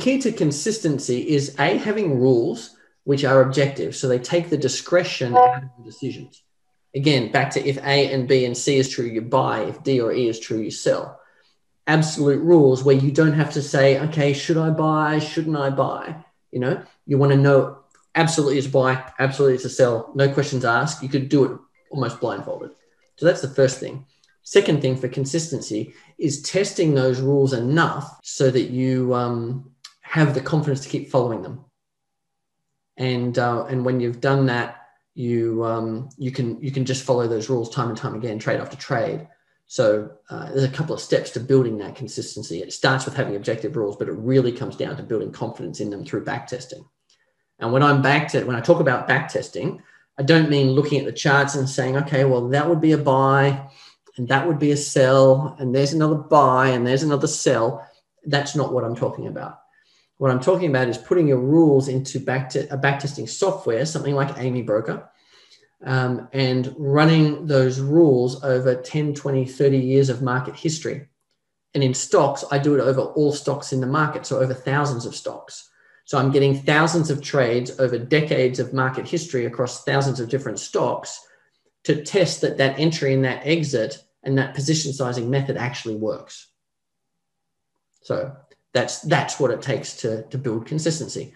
key to consistency is A, having rules which are objective. So they take the discretion out of the decisions. Again, back to if A and B and C is true, you buy. If D or E is true, you sell. Absolute rules where you don't have to say, okay, should I buy? Shouldn't I buy? You know, you want to know absolutely it's a buy, absolutely it's a sell. No questions asked. You could do it almost blindfolded. So that's the first thing. Second thing for consistency is testing those rules enough so that you have the confidence to keep following them. And when you've done that, you can just follow those rules time and time again, trade after trade. So there's a couple of steps to building that consistency. It starts with having objective rules, but it really comes down to building confidence in them through backtesting. And when I talk about backtesting, I don't mean looking at the charts and saying, okay, well, that would be a buy and that would be a sell, and there's another buy and there's another sell. That's not what I'm talking about. What I'm talking about is putting your rules into a backtesting software, something like Amy Broker, and running those rules over 10, 20, 30 years of market history. And in stocks, I do it over all stocks in the market, so over thousands of stocks. So I'm getting thousands of trades over decades of market history across thousands of different stocks to test that that entry and that exit and that position sizing method actually works. So that's what it takes to build consistency.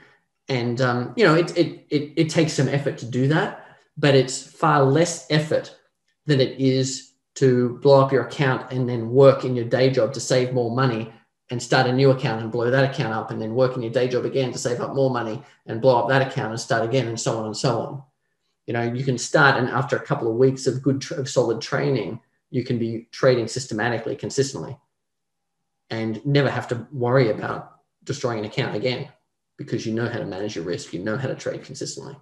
And, you know, it takes some effort to do that, but it's far less effort than it is to blow up your account and then work in your day job to save more money and start a new account and blow that account up and then work in your day job again to save up more money and blow up that account and start again and so on and so on. You know, you can start, and after a couple of weeks of solid training, you can be trading systematically, consistently, and never have to worry about destroying an account again because you know how to manage your risk, you know how to trade consistently.